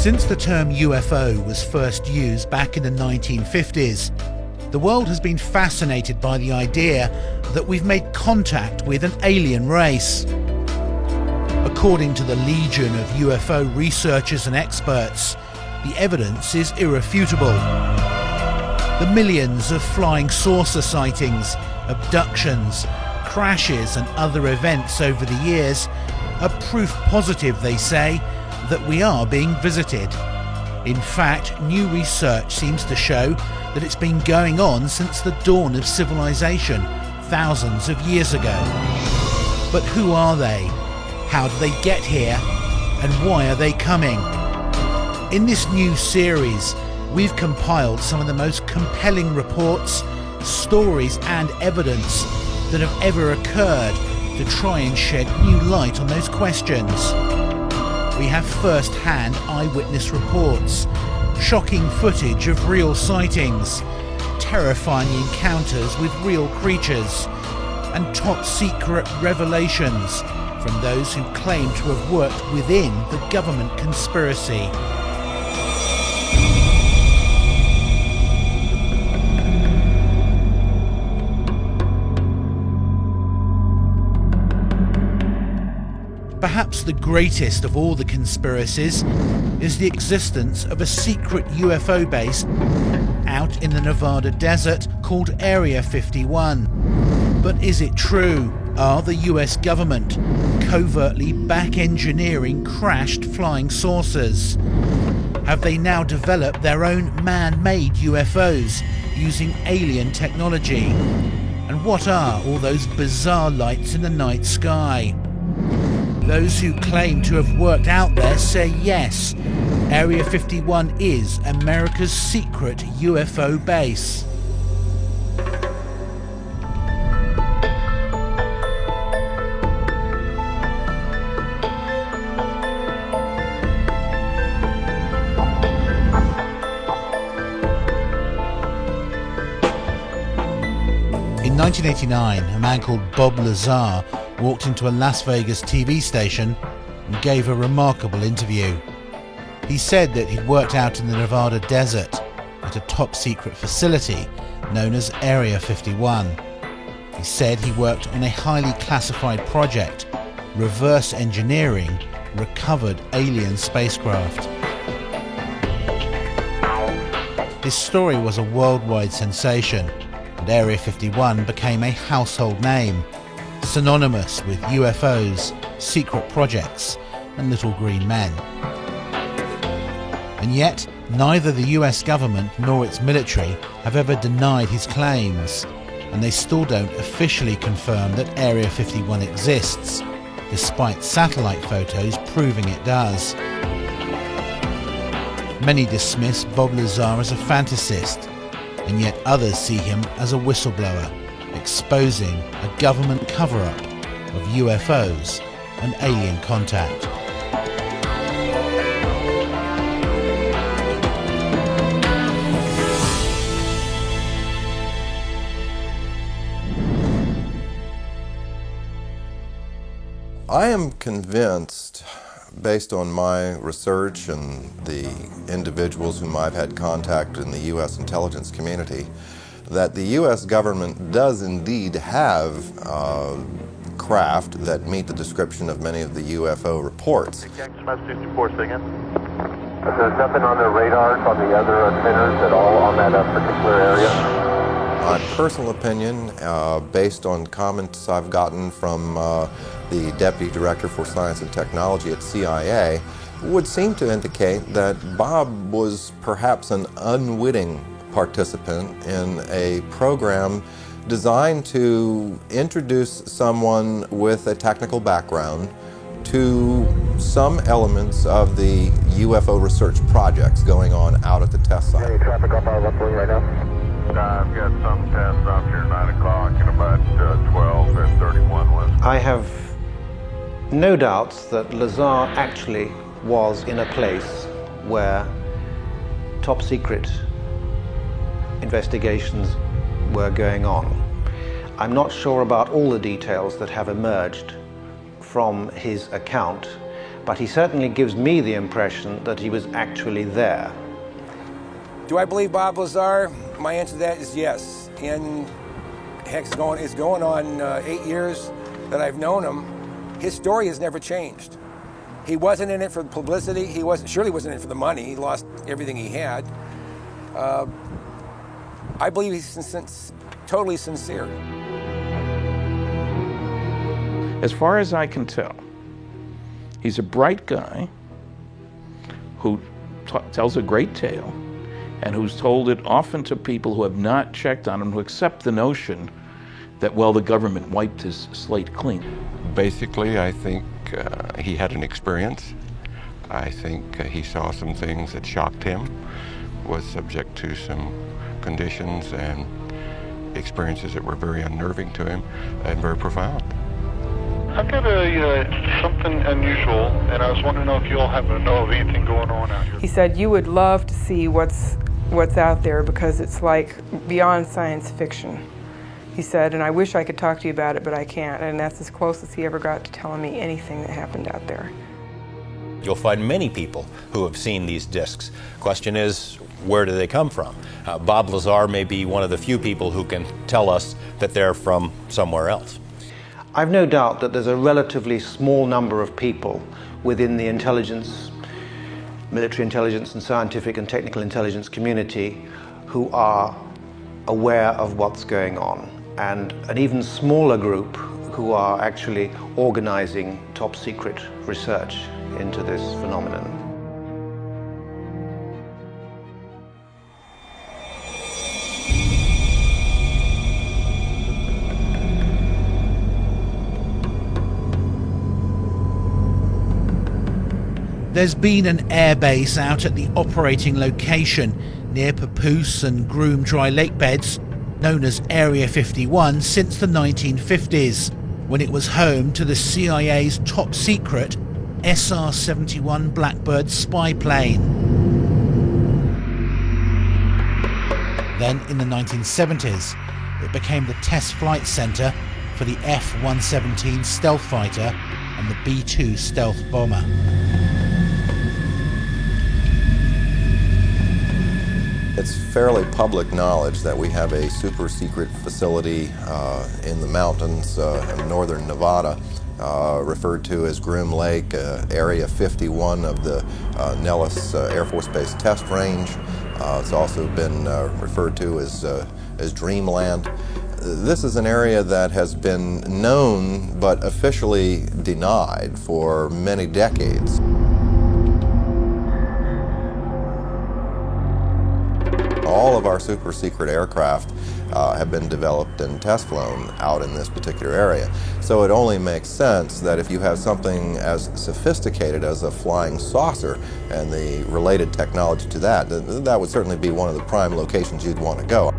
Since the term UFO was first used back in the 1950s, the world has been fascinated by the idea that we've made contact with an alien race. According to the legion of UFO researchers and experts, the evidence is irrefutable. The millions of flying saucer sightings, abductions, crashes and other events over the years are proof positive, they say, that we are being visited. In fact, new research seems to show that it's been going on since the dawn of civilization, thousands of years ago. But who are they? How do they get here? And why are they coming? In this new series, we've compiled some of the most compelling reports, stories and evidence that have ever occurred to try and shed new light on those questions. We have first-hand eyewitness reports, shocking footage of real sightings, terrifying encounters with real creatures, and top-secret revelations from those who claim to have worked within the government conspiracy. Perhaps the greatest of all the conspiracies is the existence of a secret UFO base out in the Nevada desert called Area 51. But is it true? Are the US government covertly back-engineering crashed flying saucers? Have they now developed their own man-made UFOs using alien technology? And what are all those bizarre lights in the night sky? Those who claim to have worked out there say yes, Area 51 is America's secret UFO base. In 1989, a man called Bob Lazar walked into a Las Vegas TV station and gave a remarkable interview. He said that he'd worked out in the Nevada desert at a top-secret facility known as Area 51. He said he worked on a highly classified project, reverse engineering recovered alien spacecraft. His story was a worldwide sensation, and Area 51 became a household name, synonymous with UFOs, secret projects, and little green men. And yet, neither the US government nor its military have ever denied his claims, and they still don't officially confirm that Area 51 exists, despite satellite photos proving it does. Many dismiss Bob Lazar as a fantasist, and yet others see him as a whistleblower, exposing a government cover-up of UFOs and alien contact. I am convinced, based on my research and the individuals whom I've had contact in the U.S. intelligence community, that the U.S. government does indeed have craft that meet the description of many of the UFO reports. There's nothing on their radars on the other antennas at all on that particular area? My personal opinion, based on comments I've gotten from the Deputy Director for Science and Technology at CIA, would seem to indicate that Bob was perhaps an unwitting participant in a program designed to introduce someone with a technical background to some elements of the UFO research projects going on out at the test site. Any traffic up our left wing right now? I've got some tests up here 9 o'clock and about 12 and 31 west. I have no doubts that Lazar actually was in a place where top secret investigations were going on. I'm not sure about all the details that have emerged from his account, but he certainly gives me the impression that he was actually there. Do I believe Bob Lazar? My answer to that is yes. And heck, it's going on 8 years that I've known him. His story has never changed. He wasn't in it for publicity. He surely wasn't in it for the money. He lost everything he had. I believe he's totally sincere. As far as I can tell, he's a bright guy who tells a great tale and who's told it often to people who have not checked on him, who accept the notion that, well, the government wiped his slate clean. Basically, I think he had an experience. I think he saw some things that shocked him, was subject to some conditions and experiences that were very unnerving to him and very profound. I've got something unusual, and I was wondering if you all happen to know of anything going on out here. He said you would love to see what's out there because it's like beyond science fiction. He said, and I wish I could talk to you about it, but I can't. And that's as close as he ever got to telling me anything that happened out there. You'll find many people who have seen these discs. Question is, where do they come from? Bob Lazar may be one of the few people who can tell us that they're from somewhere else. I've no doubt that there's a relatively small number of people within the intelligence, military intelligence and scientific and technical intelligence community who are aware of what's going on, and an even smaller group who are actually organizing top secret research into this phenomenon. There's been an airbase out at the operating location near Papoose and Groom Dry Lake beds, known as Area 51, since the 1950s, when it was home to the CIA's top secret SR-71 Blackbird spy plane. Then in the 1970s, it became the test flight centre for the F-117 stealth fighter and the B-2 stealth bomber. It's fairly public knowledge that we have a super secret facility in the mountains in northern Nevada, referred to as Groom Lake, Area 51 of the Nellis Air Force Base test range. It's also been referred to as Dreamland. This is an area that has been known but officially denied for many decades. All of our super secret aircraft have been developed and test flown out in this particular area. So it only makes sense that if you have something as sophisticated as a flying saucer and the related technology to that, that would certainly be one of the prime locations you'd want to go.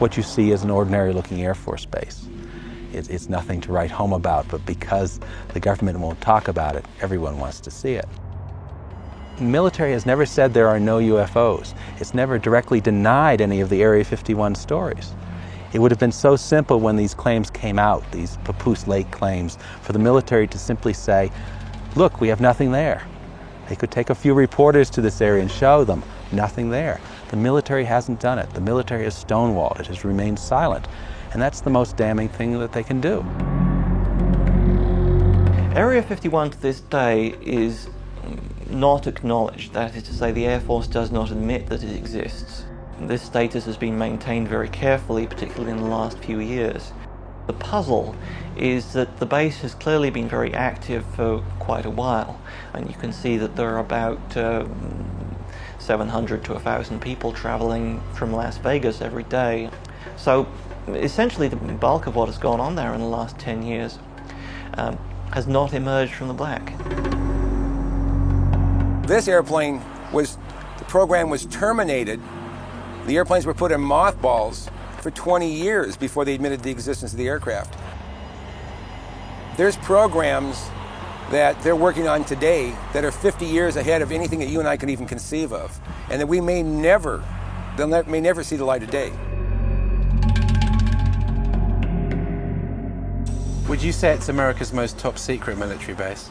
What you see is an ordinary looking Air Force base. It's nothing to write home about, but because the government won't talk about it, everyone wants to see it. The military has never said there are no UFOs. It's never directly denied any of the Area 51 stories. It would have been so simple when these claims came out, these Papoose Lake claims, for the military to simply say, look, we have nothing there. They could take a few reporters to this area and show them, nothing there. The military hasn't done it. The military has stonewalled. It has remained silent. And that's the most damning thing that they can do. Area 51 to this day is not acknowledged. That is to say, the Air Force does not admit that it exists. This status has been maintained very carefully, particularly in the last few years. The puzzle is that the base has clearly been very active for quite a while, and you can see that there are about 700 to 1,000 people traveling from Las Vegas every day. So essentially the bulk of what has gone on there in the last 10 years has not emerged from the black. This airplane the program was terminated. The airplanes were put in mothballs for 20 years before they admitted the existence of the aircraft. There's programs that they're working on today that are 50 years ahead of anything that you and I can even conceive of, and that we may never see the light of day. Would you say it's America's most top secret military base?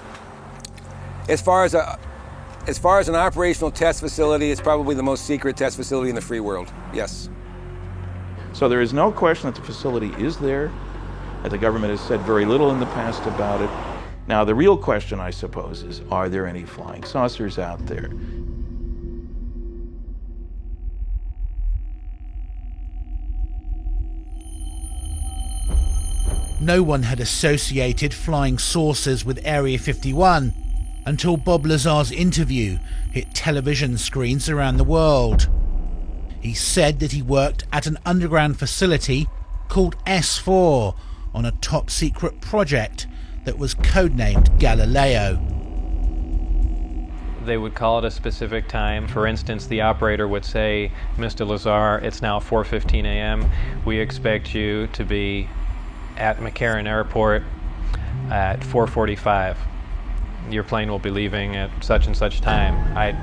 As far as an operational test facility, it's probably the most secret test facility in the free world, yes. So there is no question that the facility is there, and the government has said very little in the past about it. Now, the real question, I suppose, is, are there any flying saucers out there? No one had associated flying saucers with Area 51 until Bob Lazar's interview hit television screens around the world. He said that he worked at an underground facility called S4 on a top-secret project that was codenamed Galileo. They would call it a specific time. For instance, the operator would say, "Mr. Lazar, it's now 4:15 a.m. We expect you to be at McCarran Airport at 4:45. Your plane will be leaving at such and such time." I'd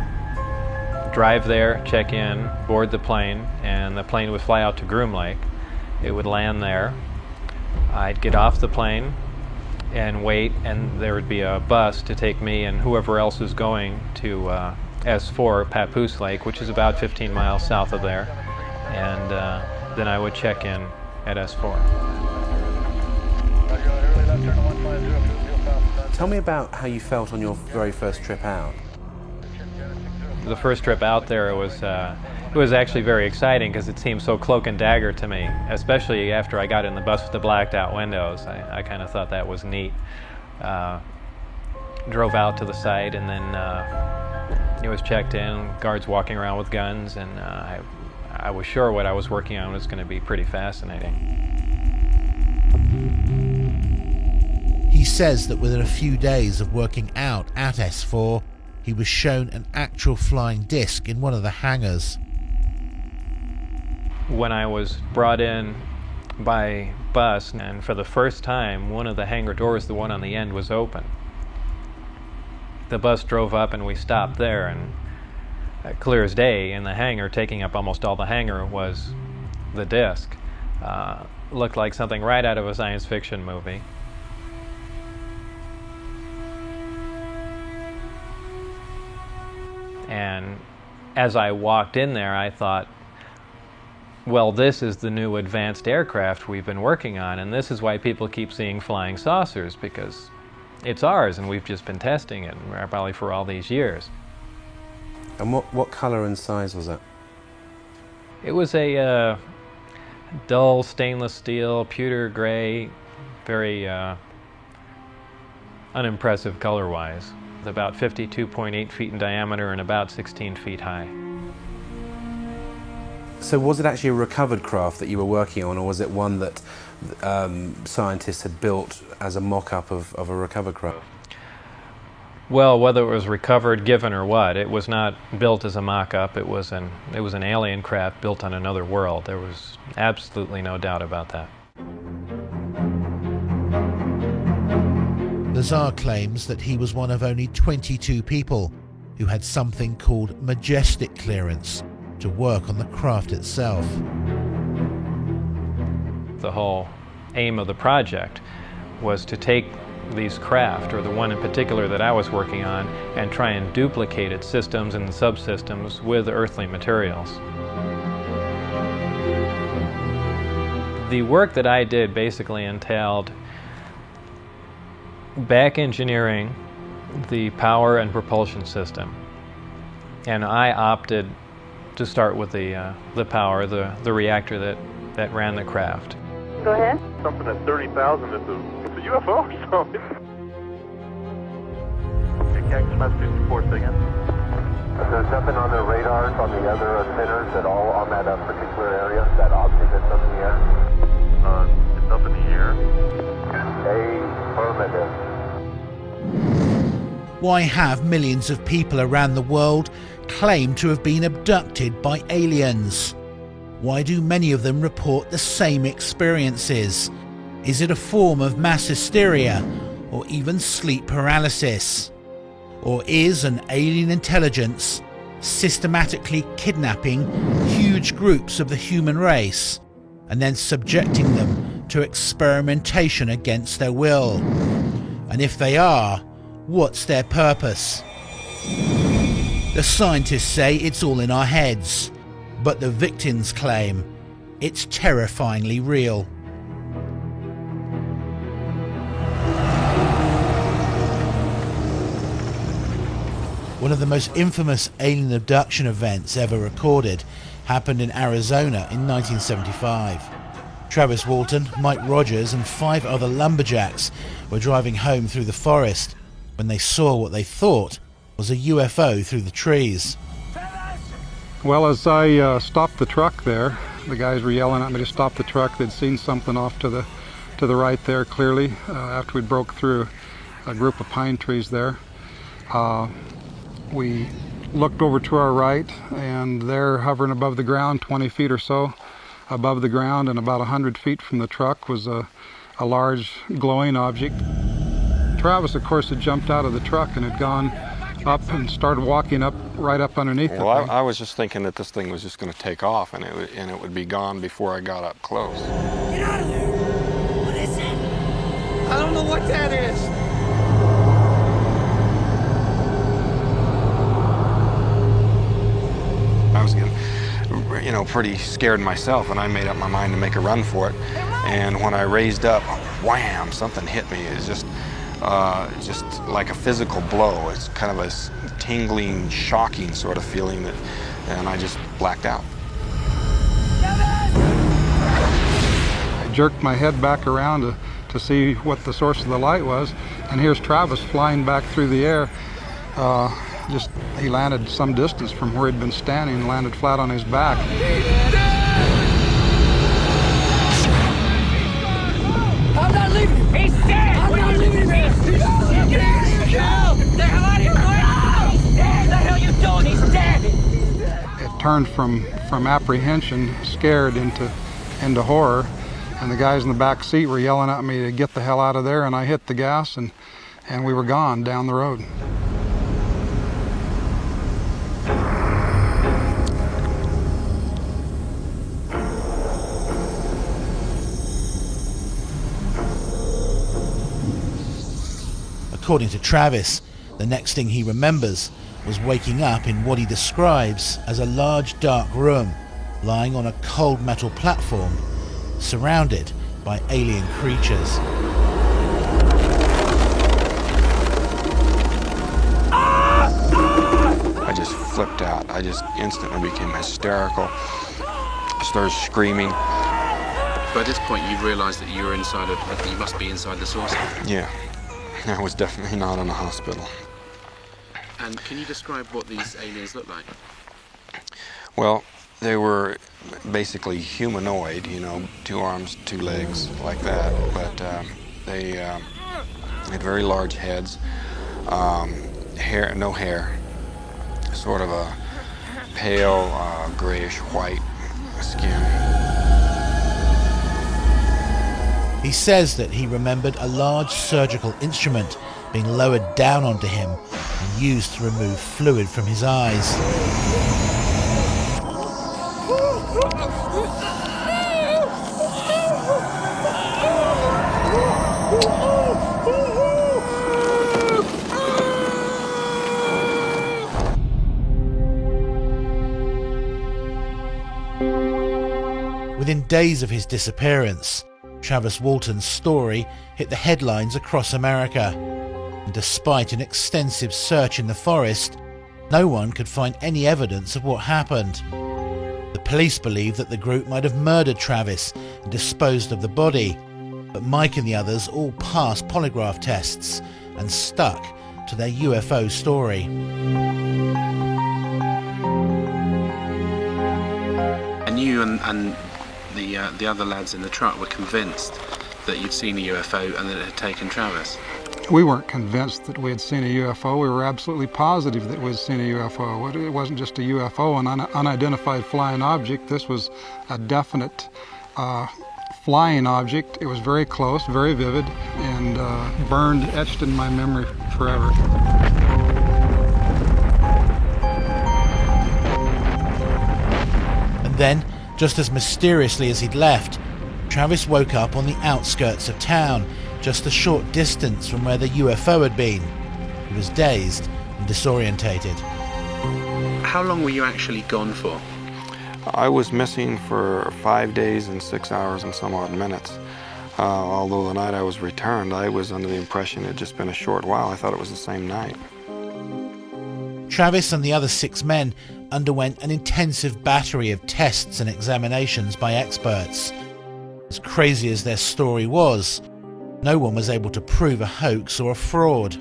drive there, check in, board the plane, and the plane would fly out to Groom Lake. It would land there. I'd get off the plane and wait, and there would be a bus to take me and whoever else was going to S4, Papoose Lake, which is about 15 miles south of there, and then I would check in at S4. Tell me about how you felt on your very first trip out. The first trip out there, it was actually very exciting because it seemed so cloak and dagger to me, especially after I got in the bus with the blacked out windows. I kind of thought that was neat. Drove out to the site, and then it was checked in, guards walking around with guns, and I was sure what I was working on was going to be pretty fascinating. He says that within a few days of working out at S4, he was shown an actual flying disc in one of the hangars. When I was brought in by bus, and for the first time, one of the hangar doors, the one on the end, was open. The bus drove up and we stopped there, and clear as day, in the hangar, taking up almost all the hangar, was the disc. Looked like something right out of a science fiction movie. And as I walked in there, I thought, well, this is the new advanced aircraft we've been working on, and this is why people keep seeing flying saucers, because it's ours, and we've just been testing it, probably for all these years. And what color and size was it? It was a dull stainless steel, pewter gray, very unimpressive color-wise. About 52.8 feet in diameter and about 16 feet high. So was it actually a recovered craft that you were working on, or was it one that scientists had built as a mock-up of a recovered craft? Well, whether it was recovered, given, or what, it was not built as a mock-up. It was an alien craft built on another world. There was absolutely no doubt about that. Lazar claims that he was one of only 22 people who had something called majestic clearance to work on the craft itself. The whole aim of the project was to take these craft, or the one in particular that I was working on, and try and duplicate its systems and subsystems with earthly materials. The work that I did basically entailed back engineering the power and propulsion system, and I opted to start with the power, the reactor that ran the craft. Go ahead. Something at 30,000. It's a UFO or something. Cactus Mass 54 again. There's nothing on their radars on the other spinners at all on that particular area, that object that's up in the air? It's up in the air. Affirmative. Why have millions of people around the world claim to have been abducted by aliens? Why do many of them report the same experiences? Is it a form of mass hysteria or even sleep paralysis? Or is an alien intelligence systematically kidnapping huge groups of the human race and then subjecting them to experimentation against their will? And if they are, what's their purpose? The scientists say it's all in our heads, but the victims claim it's terrifyingly real. One of the most infamous alien abduction events ever recorded happened in Arizona in 1975. Travis Walton, Mike Rogers and 5 other lumberjacks were driving home through the forest when they saw what they thought was a UFO through the trees. Well, as I stopped the truck there, the guys were yelling at me to stop the truck. They'd seen something off to the right there clearly after we broke through a group of pine trees there. We looked over to our right, and there, hovering above the ground, 20 feet or so above the ground and about 100 feet from the truck, was a large glowing object. Travis, of course, had jumped out of the truck and had gone up and started walking up, right up underneath it. Well, I was just thinking that this thing was just going to take off and it would be gone before I got up close. Get out of there! What is it? I don't know what that is. I was getting, pretty scared myself, and I made up my mind to make a run for it. And when I raised up, wham, something hit me. It's just like a physical blow. It's kind of a tingling, shocking sort of feeling and I just blacked out. I jerked my head back around to see what the source of the light was, and here's Travis flying back through the air. He landed some distance from where he'd been standing and landed flat on his back. I'm not leaving him! He's dead! I'm not leaving him! He's dead! The hell out of here! He's dead! The hell you doing? He's dead! It turned from apprehension, scared, into horror, and the guys in the back seat were yelling at me to get the hell out of there, and I hit the gas, and we were gone down the road. According to Travis, the next thing he remembers was waking up in what he describes as a large dark room, lying on a cold metal platform, surrounded by alien creatures. I just flipped out. I just instantly became hysterical. I started screaming. By this point, you realised that you were you must be inside the saucer. Yeah. I was definitely not in a hospital. And can you describe what these aliens look like? Well, they were basically humanoid, 2 arms, 2 legs, like that. But they had very large heads, no hair, sort of a pale grayish-white skin. He says that he remembered a large surgical instrument being lowered down onto him and used to remove fluid from his eyes. Within days of his disappearance, Travis Walton's story hit the headlines across America, and despite an extensive search in the forest, no one could find any evidence of what happened. The police believe that the group might have murdered Travis and disposed of the body, but Mike and the others all passed polygraph tests and stuck to their UFO story. And you and the other lads in the truck were convinced that you'd seen a UFO and that it had taken Travis? We weren't convinced that we had seen a UFO. We were absolutely positive that we'd seen a UFO. It wasn't just a UFO, an unidentified flying object. This was a definite flying object. It was very close, very vivid, and etched in my memory forever. And then, just as mysteriously as he'd left, Travis woke up on the outskirts of town, just a short distance from where the UFO had been. He was dazed and disorientated. How long were you actually gone for? I was missing for 5 days and 6 hours and some odd minutes. Although the night I was returned, I was under the impression it had just been a short while. I thought it was the same night. Travis and the other 6 men underwent an intensive battery of tests and examinations by experts. As crazy as their story was, no one was able to prove a hoax or a fraud.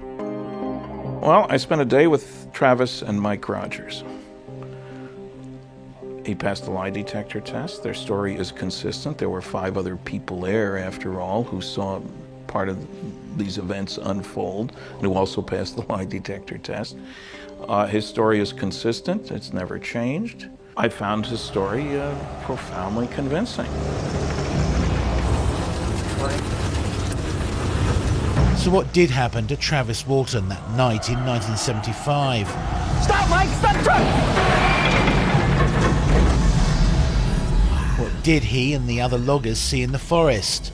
Well, I spent a day with Travis and Mike Rogers. He passed the lie detector test. Their story is consistent. There were 5 other people there, after all, who saw part of these events unfold and who also passed the lie detector test. His story is consistent. It's never changed. I found his story profoundly convincing. So what did happen to Travis Walton that night in 1975? Stop, Mike! Stop the truck! What did he and the other loggers see in the forest?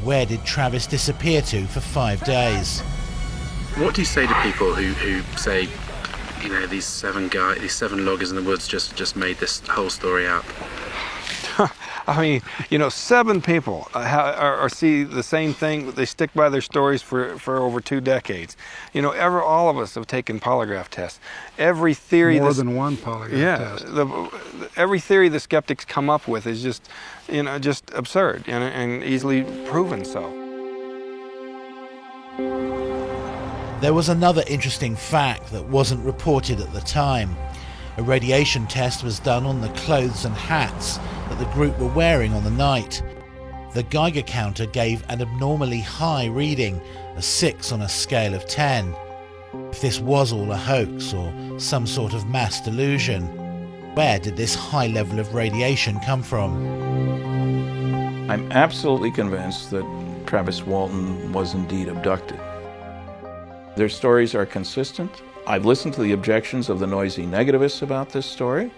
Where did Travis disappear to for 5 days? What do you say to people who say, you know, these 7 loggers in the woods just made this whole story up? I mean, you know, 7 people see the same thing. They stick by their stories for over 2 decades. You know, all of us have taken polygraph tests. Every theory more than one polygraph test. Every theory the skeptics come up with is just, you know, just absurd and easily proven so. There was another interesting fact that wasn't reported at the time. A radiation test was done on the clothes and hats that the group were wearing on the night. The Geiger counter gave an abnormally high reading, a 6 on a scale of 10. If this was all a hoax or some sort of mass delusion, where did this high level of radiation come from? I'm absolutely convinced that Travis Walton was indeed abducted. Their stories are consistent. I've listened to the objections of the noisy negativists about this story,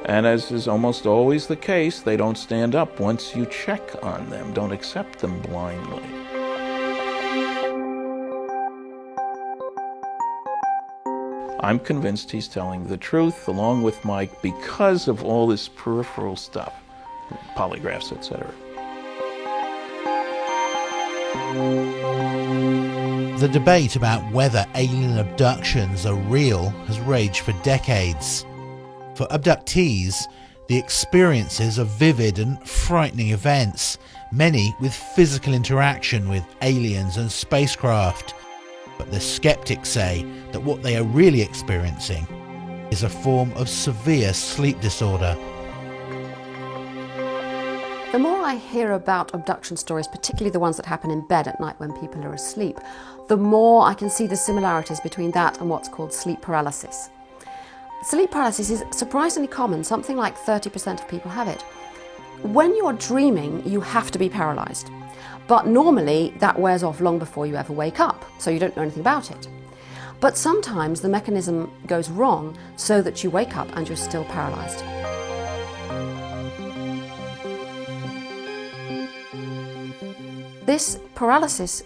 and as is almost always the case, they don't stand up once you check on them, don't accept them blindly. I'm convinced he's telling the truth, along with Mike, because of all this peripheral stuff, polygraphs, etc. The debate about whether alien abductions are real has raged for decades. For abductees, the experiences are vivid and frightening events, many with physical interaction with aliens and spacecraft. But the skeptics say that what they are really experiencing is a form of severe sleep disorder. The more I hear about abduction stories, particularly the ones that happen in bed at night when people are asleep, the more I can see the similarities between that and what's called sleep paralysis. Sleep paralysis is surprisingly common, something like 30% of people have it. When you're dreaming, you have to be paralysed. But normally that wears off long before you ever wake up, so you don't know anything about it. But sometimes the mechanism goes wrong so that you wake up and you're still paralysed. This paralysis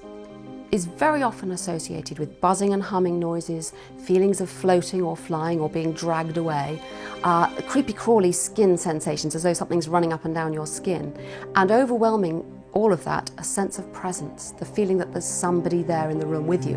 is very often associated with buzzing and humming noises, feelings of floating or flying or being dragged away, creepy crawly skin sensations as though something's running up and down your skin, and overwhelming all of that, a sense of presence, the feeling that there's somebody there in the room with you.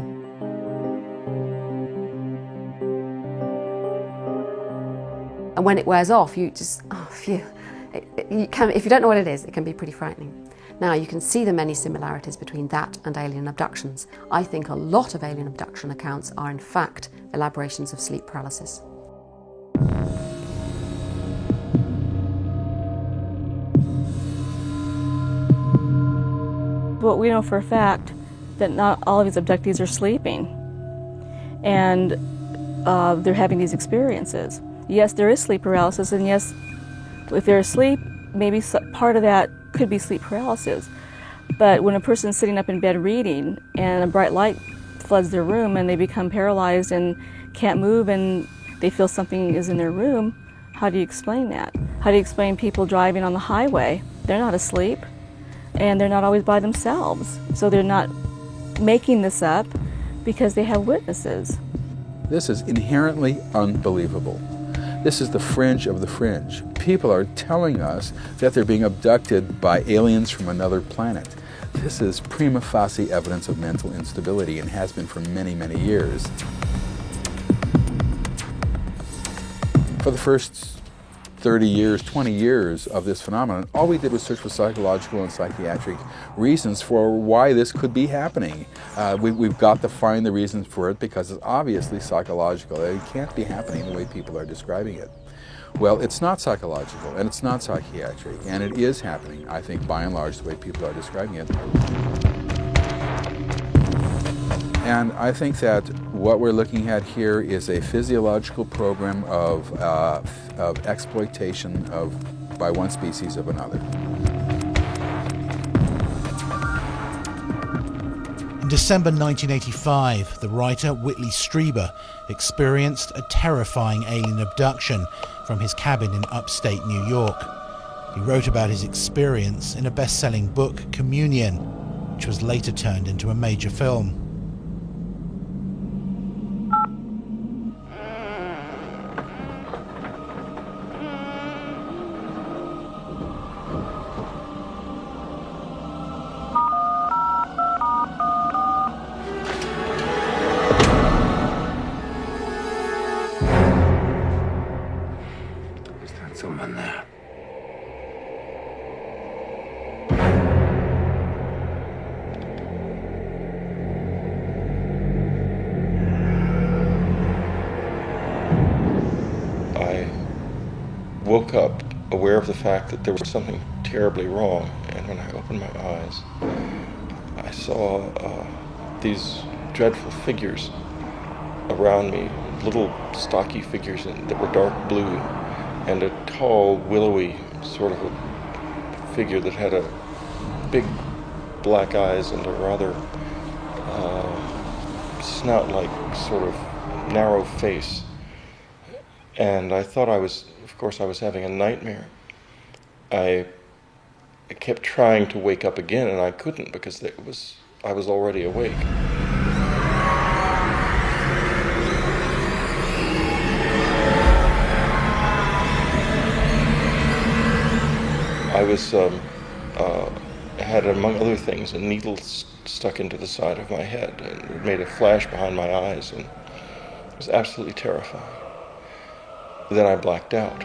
And when it wears off, you just, oh phew. If you don't know what it is, it can be pretty frightening. Now, you can see the many similarities between that and alien abductions. I think a lot of alien abduction accounts are in fact elaborations of sleep paralysis. But we know for a fact that not all of these abductees are sleeping, and they're having these experiences. Yes, there is sleep paralysis, and yes, if they're asleep, maybe part of that could be sleep paralysis. But when a person's sitting up in bed reading and a bright light floods their room and they become paralyzed and can't move and they feel something is in their room, how do you explain that? How do you explain people driving on the highway? They're not asleep. and they're not always by themselves. So they're not making this up because they have witnesses. This is inherently unbelievable. This is the fringe of the fringe. People are telling us that they're being abducted by aliens from another planet. This is prima facie evidence of mental instability and has been for many, many years. For the first 30 years, 20 years of this phenomenon, all we did was search for psychological and psychiatric reasons for why this could be happening. We've got to find the reasons for it because it's obviously psychological. It can't be happening the way people are describing it. Well, it's not psychological and it's not psychiatric, and it is happening, I think, by and large, the way people are describing it. And I think that what we're looking at here is a physiological program of exploitation by one species of another. In December 1985, the writer Whitley Strieber experienced a terrifying alien abduction from his cabin in upstate New York. He wrote about his experience in a best-selling book, Communion, which was later turned into a major film. Someone there. I woke up aware of the fact that there was something terribly wrong, and when I opened my eyes, I saw these dreadful figures around me, little stocky figures that were dark blue, and a tall, willowy sort of a figure that had a big black eyes and a rather snout-like sort of narrow face. And I thought I was having a nightmare. I kept trying to wake up again, and I couldn't because I was already awake. I had, among other things, a needle stuck into the side of my head, and it made a flash behind my eyes, and it was absolutely terrifying. Then I blacked out.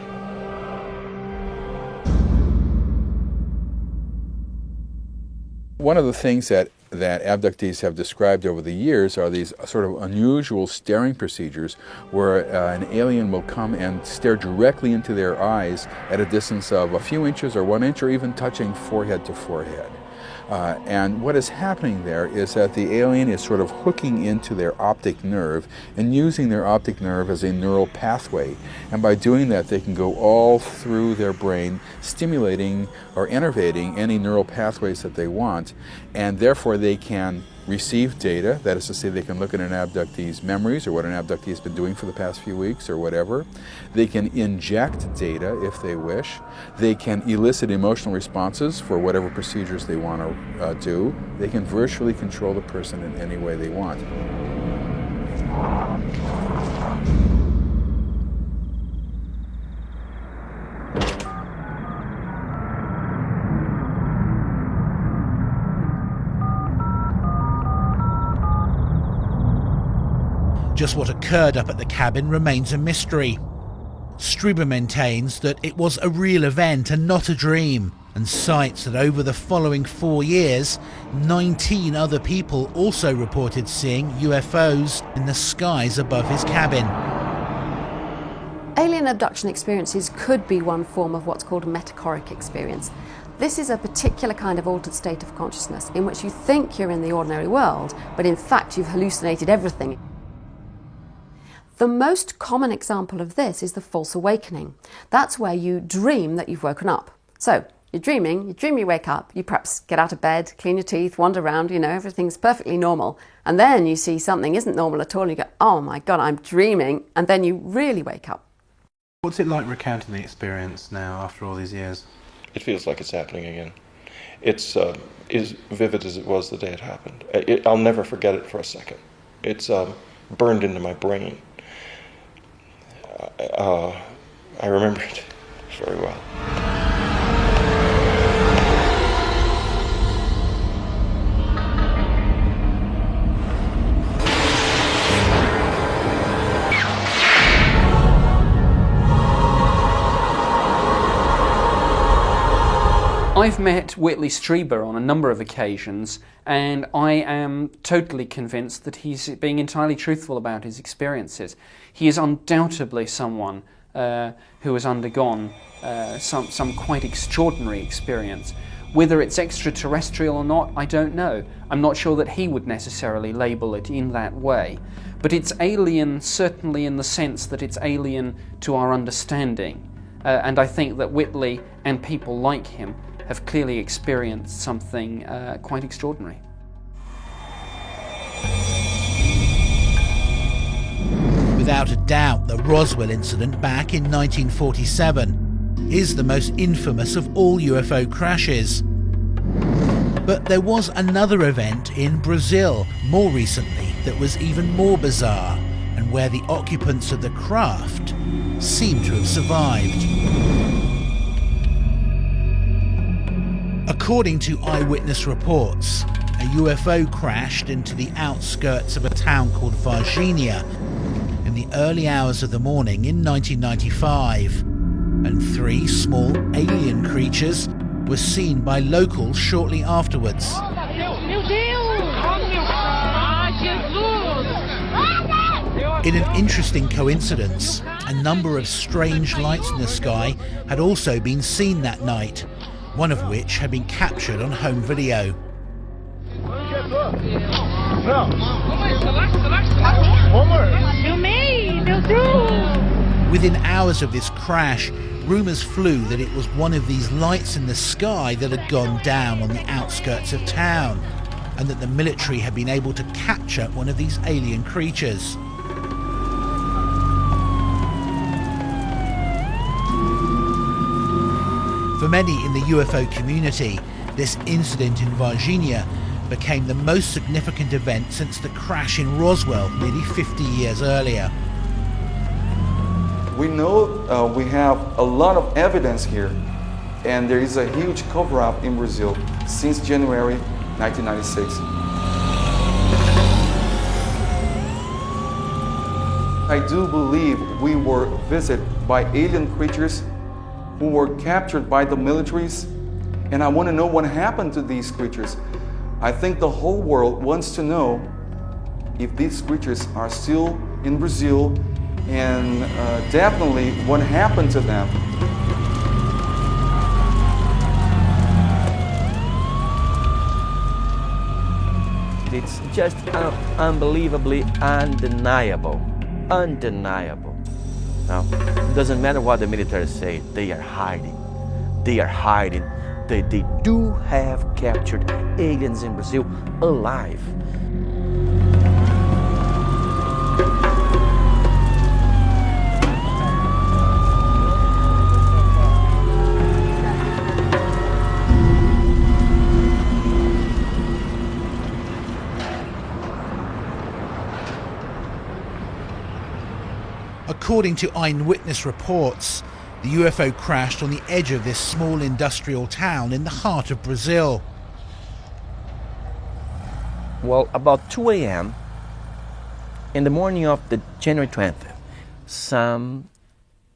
One of the things that abductees have described over the years are these sort of unusual staring procedures where an alien will come and stare directly into their eyes at a distance of a few inches or 1 inch or even touching forehead to forehead. And what is happening there is that the alien is sort of hooking into their optic nerve and using their optic nerve as a neural pathway. And by doing that, they can go all through their brain, stimulating or innervating any neural pathways that they want, and therefore they can receive data. That is to say, they can look at an abductee's memories or what an abductee has been doing for the past few weeks or whatever. They can inject data if they wish. They can elicit emotional responses for whatever procedures they want to do. They can virtually control the person in any way they want. Just what occurred up at the cabin remains a mystery. Strieber maintains that it was a real event and not a dream, and cites that over the following 4 years, 19 other people also reported seeing UFOs in the skies above his cabin. Alien abduction experiences could be one form of what's called a metachoric experience. This is a particular kind of altered state of consciousness in which you think you're in the ordinary world, but in fact you've hallucinated everything. The most common example of this is the false awakening. That's where you dream that you've woken up. So, you're dreaming, you dream you wake up, you perhaps get out of bed, clean your teeth, wander around, everything's perfectly normal. And then you see something isn't normal at all and you go, oh my God, I'm dreaming, and then you really wake up. What's it like recounting the experience now after all these years? It feels like it's happening again. it's as vivid as it was the day it happened. I'll never forget it for a second. It's burned into my brain. I remember it very well. I've met Whitley Strieber on a number of occasions, and I am totally convinced that he's being entirely truthful about his experiences. He is undoubtedly someone who has undergone some quite extraordinary experience. Whether it's extraterrestrial or not, I don't know. I'm not sure that he would necessarily label it in that way. But it's alien, certainly in the sense that it's alien to our understanding. And I think that Whitley and people like him have clearly experienced something quite extraordinary. Without a doubt, the Roswell incident back in 1947 is the most infamous of all UFO crashes. But there was another event in Brazil more recently that was even more bizarre, and where the occupants of the craft seem to have survived. According to eyewitness reports, a UFO crashed into the outskirts of a town called Varginha in the early hours of the morning in 1995, and 3 small alien creatures were seen by locals shortly afterwards. In an interesting coincidence, a number of strange lights in the sky had also been seen that night, one of which had been captured on home video. Within hours of this crash, rumours flew that it was one of these lights in the sky that had gone down on the outskirts of town, and that the military had been able to capture one of these alien creatures. For many in the UFO community, this incident in Varginha became the most significant event since the crash in Roswell nearly 50 years earlier. We know we have a lot of evidence here, and there is a huge cover-up in Brazil since January 1996. I do believe we were visited by alien creatures who were captured by the militaries, and I want to know what happened to these creatures. I think the whole world wants to know if these creatures are still in Brazil, and definitely what happened to them. It's just unbelievably undeniable. Undeniable. Now, it doesn't matter what the military say, they are hiding. They are hiding. They do have captured aliens in Brazil alive. According to eyewitness reports, the UFO crashed on the edge of this small industrial town in the heart of Brazil. Well, about 2 a.m. in the morning of the January 20th, some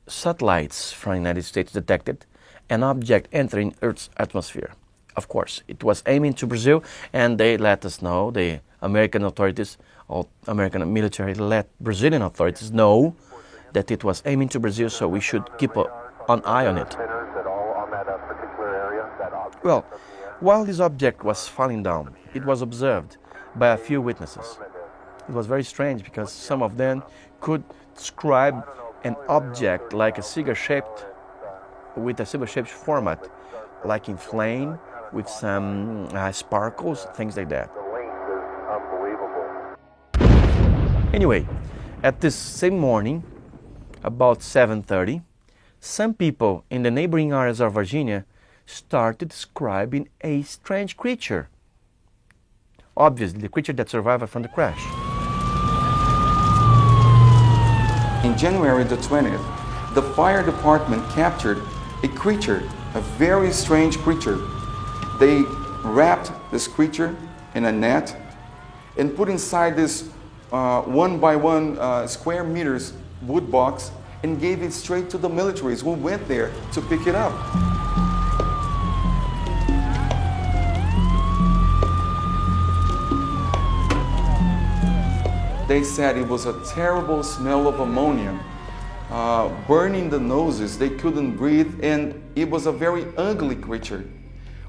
satellites from the United States detected an object entering Earth's atmosphere. Of course, it was aiming to Brazil, and they let us know, the American authorities, or American military let Brazilian authorities know that it was aiming to Brazil, so we should keep an eye on it. Well, while this object was falling down, it was observed by a few witnesses. It was very strange because some of them could describe an object like a cigar-shaped, with a cigar-shaped format, like in flame, with some sparkles, things like that. Anyway, at this same morning, about 7:30, some people in the neighboring areas of Virginia started describing a strange creature. Obviously, the creature that survived from the crash. In January the 20th, the fire department captured a creature, a very strange creature. They wrapped this creature in a net and put inside this 1 by 1 square meters wood box and gave it straight to the militaries who went there to pick it up. They said it was a terrible smell of ammonia, burning the noses, they couldn't breathe, and it was a very ugly creature.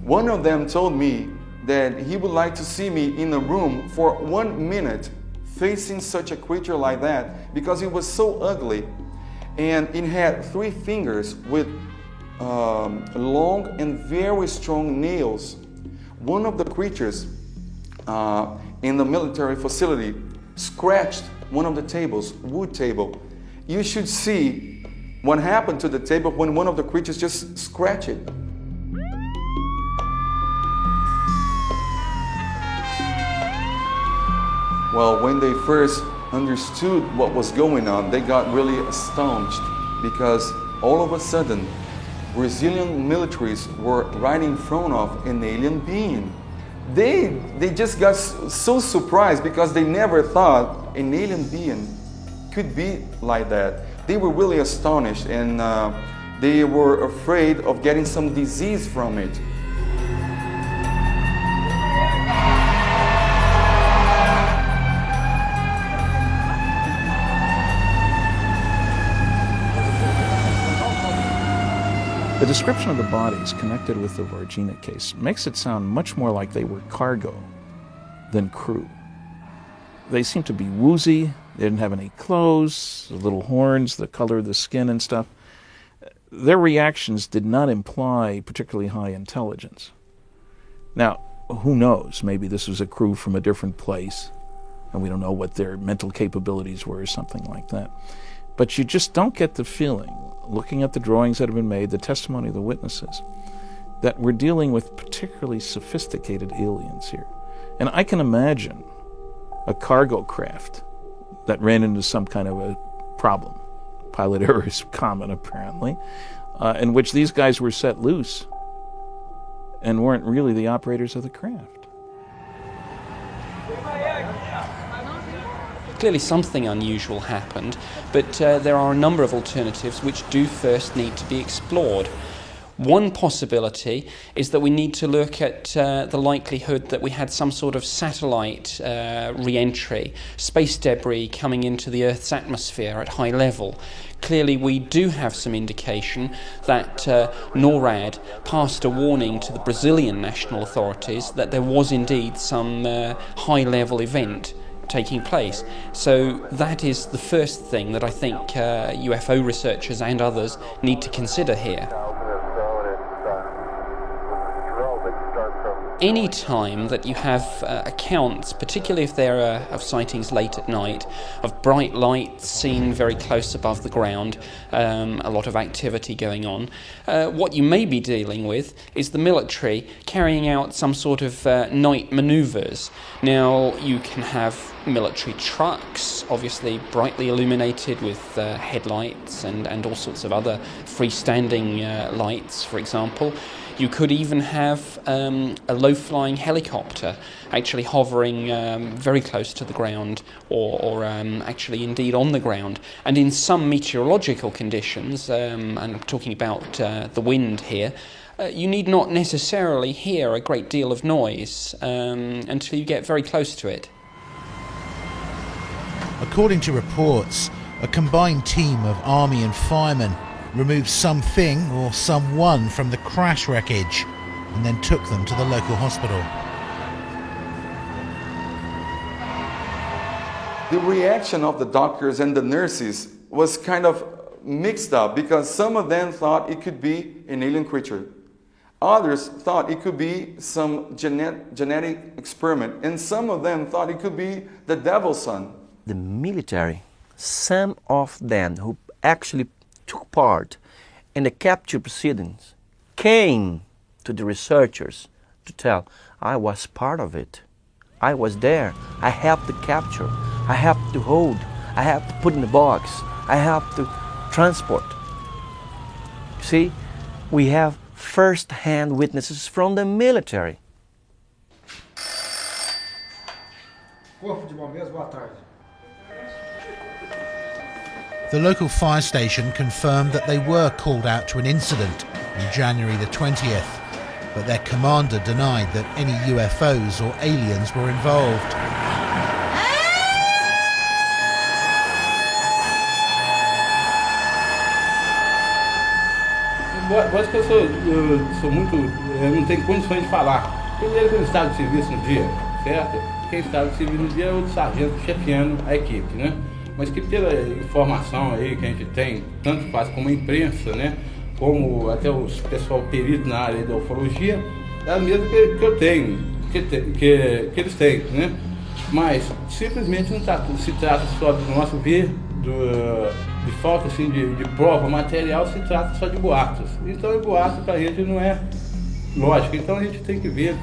One of them told me that he would like to see me in a room for 1 minute facing such a creature like that because it was so ugly. And it had 3 fingers with long and very strong nails. One of the creatures in the military facility scratched one of the tables, wood table. You should see what happened to the table when one of the creatures just scratched it. Well, when they first understood what was going on, they got really astonished because all of a sudden, Brazilian militaries were right in front of an alien being. They just got so surprised because they never thought an alien being could be like that. They were really astonished and they were afraid of getting some disease from it. The description of the bodies connected with the Varginha case makes it sound much more like they were cargo than crew. They seemed to be woozy, they didn't have any clothes, the little horns, the color of the skin and stuff. Their reactions did not imply particularly high intelligence. Now, who knows, maybe this was a crew from a different place, and we don't know what their mental capabilities were or something like that. But you just don't get the feeling, looking at the drawings that have been made, the testimony of the witnesses, that we're dealing with particularly sophisticated aliens here. And I can imagine a cargo craft that ran into some kind of a problem, pilot error is common apparently, in which these guys were set loose and weren't really the operators of the craft. Clearly something unusual happened, but there are a number of alternatives which do first need to be explored. One possibility is that we need to look at the likelihood that we had some sort of satellite re-entry, space debris coming into the Earth's atmosphere at high level. Clearly we do have some indication that NORAD passed a warning to the Brazilian national authorities that there was indeed some high-level event taking place. So that is the first thing that I think UFO researchers and others need to consider here. Any time that you have accounts, particularly if there are of sightings late at night, of bright lights seen very close above the ground, a lot of activity going on, what you may be dealing with is the military carrying out some sort of night manoeuvres. Now, you can have military trucks, obviously brightly illuminated with headlights and all sorts of other freestanding lights, for example. You could even have a low-flying helicopter actually hovering very close to the ground or actually indeed on the ground. And in some meteorological conditions, and I'm talking about the wind here, you need not necessarily hear a great deal of noise until you get very close to it. According to reports, a combined team of army and firemen removed something or someone from the crash wreckage and then took them to the local hospital. The reaction of the doctors and the nurses was kind of mixed up because some of them thought it could be an alien creature. Others thought it could be some genetic experiment, and some of them thought it could be the devil's son. The military, some of them who actually took part in the capture proceedings, came to the researchers to tell, I was part of it. I was there. I helped to capture. I helped to hold. I helped to put in the box. I helped to transport. See, we have first-hand witnesses from the military. The local fire station confirmed that they were called out to an incident on January the 20th, but their commander denied that any UFOs or aliens were involved. Acho que eu sou muito, eu não tenho condições de falar. Primeiro que eu estava de serviço no dia, certo? Quem estava de serviço no dia é o sargento chefiando a equipe, né? Mas que pela informação aí que a gente tem, tanto faz como a imprensa, né? Como até os pessoal perito na área da ufologia, é a mesma que eu tenho, que eles têm, né? Mas simplesmente não se trata só do nosso ver, de falta assim, de prova material, se trata só de boatos. Então o boato para a gente não é lógico, então a gente tem que ver.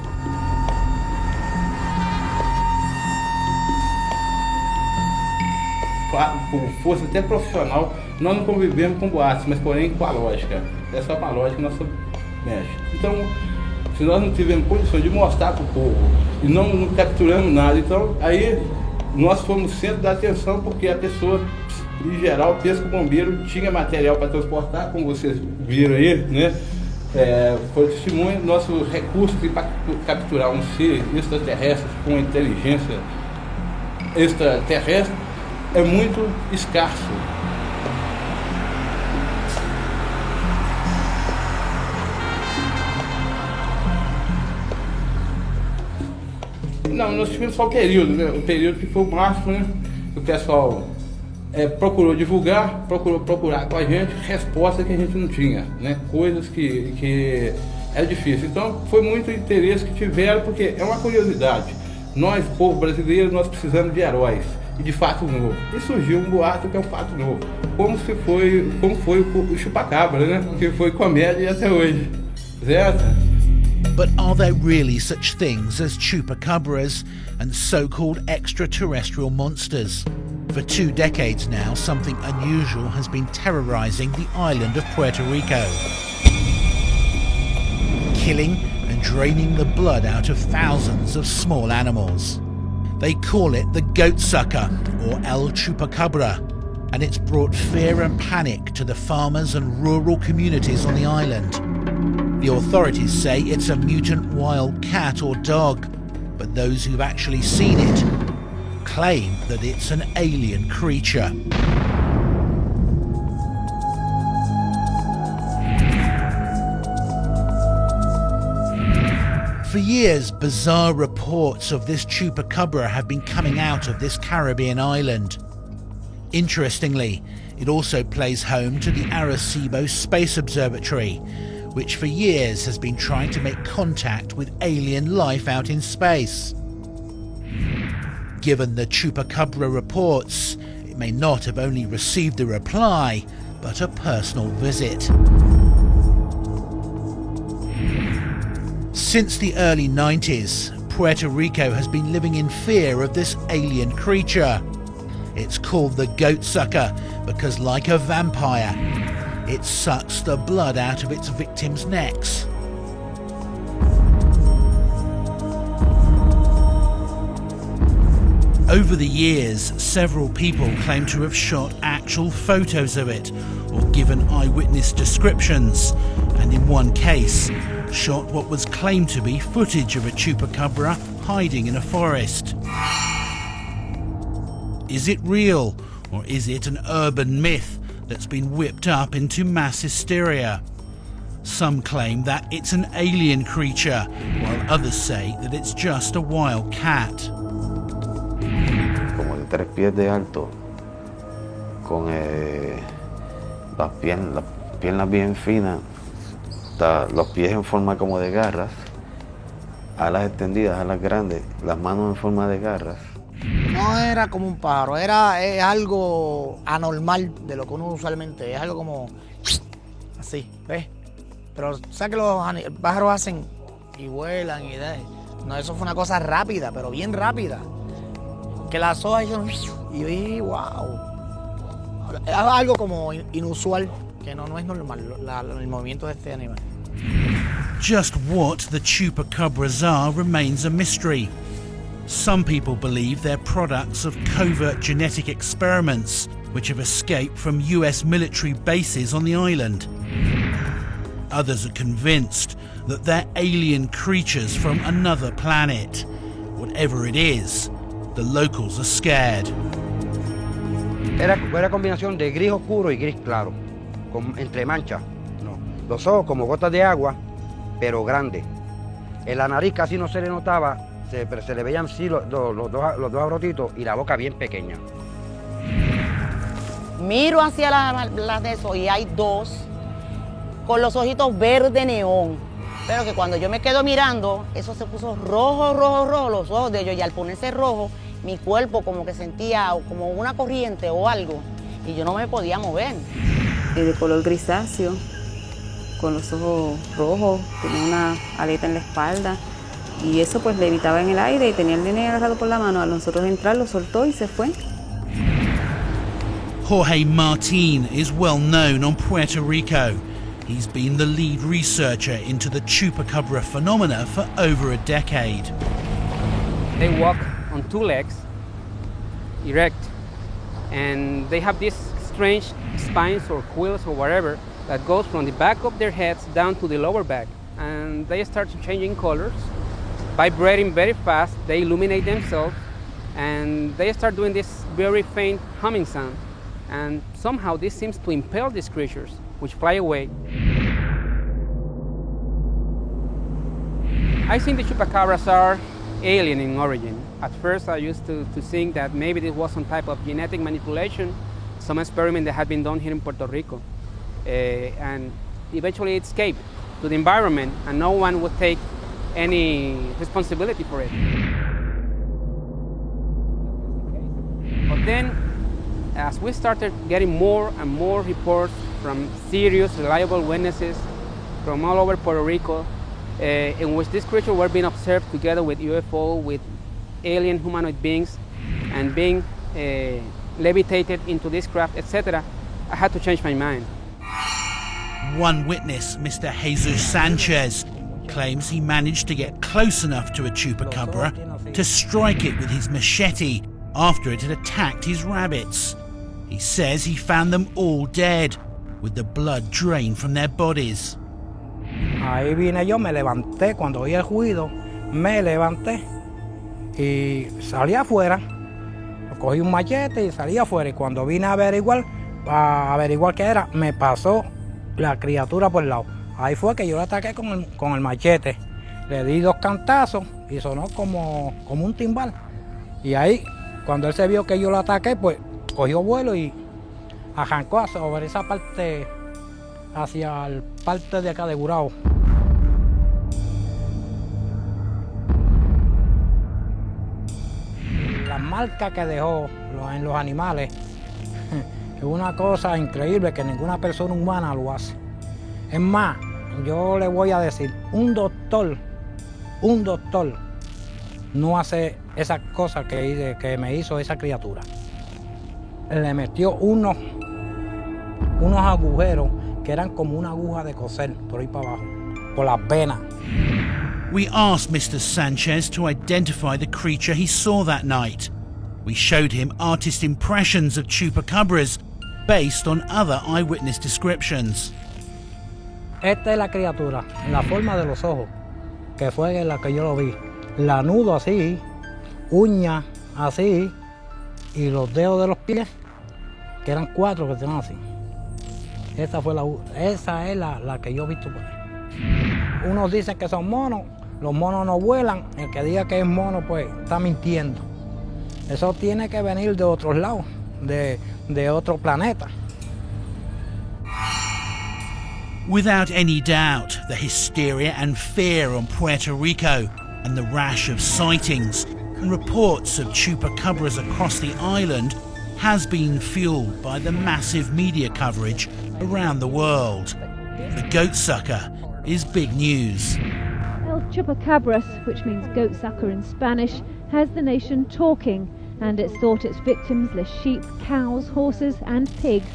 Com força até profissional, nós não convivemos com boatos, mas porém com a lógica. É só com a lógica que nós mexe. Então, se nós não tivermos condições de mostrar para o povo e não capturamos nada, então aí nós fomos centro da atenção, porque a pessoa, em geral, pensa que o bombeiro tinha material para transportar, como vocês viram aí, né? Foi testemunho, nosso recurso para capturar um ser extraterrestre com uma inteligência extraterrestre é muito escasso. Não, nós tivemos só o período, né? O período que foi o máximo, né? O pessoal procurou divulgar, procurou procurar com a gente respostas que a gente não tinha, né? Coisas que é difícil. Então foi muito interesse que tiveram, porque é uma curiosidade. Nós, povo brasileiro, nós precisamos de heróis e de fato novo. E surgiu um boato que é um fato novo. Como foi o chupacabra, né? Que foi comédia até hoje. Certo? But are there really such things as chupacabras and so-called extraterrestrial monsters? For 2 decades now, something unusual has been terrorizing the island of Puerto Rico, killing and draining the blood out of thousands of small animals. They call it the goat sucker, or El Chupacabra, and it's brought fear and panic to the farmers and rural communities on the island. The authorities say it's a mutant wild cat or dog, but those who've actually seen it claim that it's an alien creature. For years, bizarre reports of this chupacabra have been coming out of this Caribbean island. Interestingly, it also plays home to the Arecibo Space Observatory, which for years has been trying to make contact with alien life out in space. Given the chupacabra reports, it may not have only received a reply, but a personal visit. Since the early 90s, Puerto Rico has been living in fear of this alien creature. It's called the goat sucker because, like a vampire, it sucks the blood out of its victims' necks. Over the years, several people claim to have shot actual photos of it or given eyewitness descriptions, and in one case, shot what was claimed to be footage of a chupacabra hiding in a forest. Is it real, or is it an urban myth that's been whipped up into mass hysteria? Some claim that it's an alien creature, while others say that it's just a wild cat. Como de 3 pies de alto, con las piernas bien finas, los pies en forma como de garras, alas extendidas, alas grandes, las manos en forma de garras. No era como un pájaro, es algo anormal de lo que uno usualmente es algo como así, ¿ves? Pero ¿sabes que los pájaros hacen y vuelan y de? No, eso fue una cosa rápida, pero bien rápida. Que las hojas hicieron y yo dije, wow. Es algo como inusual, que no es normal el movimiento de este animal. Just what the chupacabras are remains a mystery. Some people believe they're products of covert genetic experiments which have escaped from US military bases on the island. Others are convinced that they're alien creatures from another planet. Whatever it is, the locals are scared. Era combinación de gris oscuro y gris claro, entre manchas. No. Los ojos como gotas de agua, pero grandes. En la nariz casi no se le notaba, pero se le veían sí los dos abrotitos y la boca bien pequeña. Miro hacia las de eso y hay dos con los ojitos verde neón. Pero que cuando yo me quedo mirando, eso se puso rojo, los ojos de ellos. Y al ponerse rojo, mi cuerpo como que sentía como una corriente o algo. Y yo no me podía mover. De color grisáceo, con los ojos rojos, tenía una aleta en la espalda. Y eso pues levitaba en el aire y tenía el nene agarrado por la mano. A nosotros entrar lo soltó y se fue. Jorge Martin is well known on Puerto Rico. He's been the lead researcher into the chupacabra phenomena for over a decade. They walk on two legs, erect, and they have these strange spines or quills or whatever that goes from the back of their heads down to the lower back. And they start changing colors, vibrating very fast, they illuminate themselves, and they start doing this very faint humming sound. And somehow this seems to impel these creatures, which fly away. I think the chupacabras are alien in origin. At first I used to think that maybe this was some type of genetic manipulation, some experiment that had been done here in Puerto Rico. And eventually it escaped to the environment and no one would take any responsibility for it. But then, as we started getting more and more reports from serious, reliable witnesses from all over Puerto Rico, in which these creatures were being observed together with UFO, with alien humanoid beings, and being levitated into this craft, etc., I had to change my mind. One witness, Mr. Jesus Sanchez, claims he managed to get close enough to a chupacabra to strike it with his machete after it had attacked his rabbits. He says he found them all dead, with the blood drained from their bodies. Ahí vine yo, me levanté, cuando oí el ruido, me levanté y salí afuera, cogí un machete y salí afuera y cuando vine a averiguar qué era, me pasó la criatura por el lado. Ahí fue que yo lo ataqué con el machete, le di 2 cantazos y sonó como un timbal. Y ahí, cuando él se vio que yo lo ataqué, pues cogió vuelo y arrancó sobre esa parte, hacia el parte de acá de Gurao. Las marcas que dejó en los animales es una cosa increíble que ninguna persona humana lo hace. Es más, yo le voy a decir, un doctor no hace esas cosas que me hizo esa criatura. Le metió unos agujeros que eran como una aguja de coser por ahí para abajo, por las venas. We asked Mr. Sanchez to identify the creature he saw that night. We showed him artist impressions of chupacabras based on other eyewitness descriptions. Esta es la criatura, en la forma de los ojos, que fue en la que yo lo vi. Lanudo así, uñas así, y los dedos de los pies, que eran 4 que tenían así. Esa es la que yo he visto por ahí. Unos dicen que son monos, los monos no vuelan, el que diga que es mono pues está mintiendo. Eso tiene que venir de otros lados, de otro planeta. Without any doubt, the hysteria and fear on Puerto Rico and the rash of sightings and reports of chupacabras across the island has been fueled by the massive media coverage around the world. The goatsucker is big news. El Chupacabras, which means goatsucker in Spanish, has the nation talking, and it's thought its victims list sheep, cows, horses and pigs.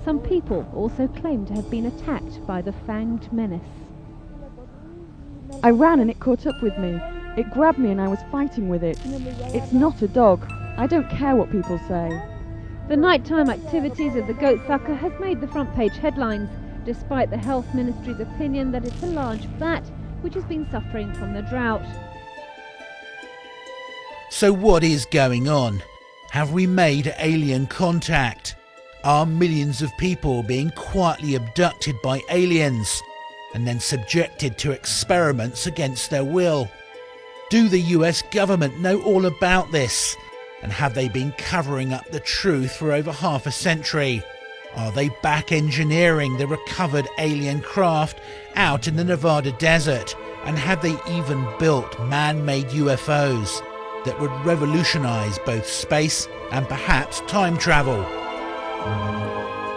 Some people also claim to have been attacked by the fanged menace. I ran and it caught up with me. It grabbed me and I was fighting with it. It's not a dog. I don't care what people say. The nighttime activities of the goatsucker has made the front page headlines, despite the Health Ministry's opinion that it's a large bat which has been suffering from the drought. So what is going on? Have we made alien contact? Are millions of people being quietly abducted by aliens and then subjected to experiments against their will? Do the US government know all about this? And have they been covering up the truth for over half a century? Are they back engineering the recovered alien craft out in the Nevada desert? And have they even built man-made UFOs that would revolutionize both space and perhaps time travel?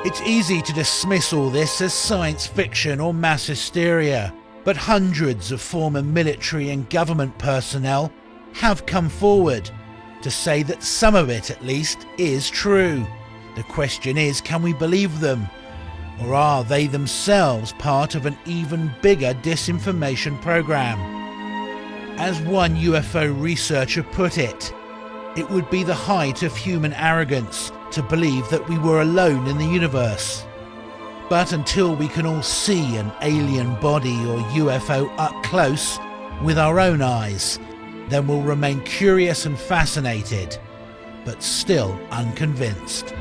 It's easy to dismiss all this as science fiction or mass hysteria, but hundreds of former military and government personnel have come forward to say that some of it at least is true. The question is, can we believe them? Or are they themselves part of an even bigger disinformation program? As one UFO researcher put it would be the height of human arrogance to believe that we were alone in the universe. But until we can all see an alien body or UFO up close with our own eyes, then we'll remain curious and fascinated, but still unconvinced.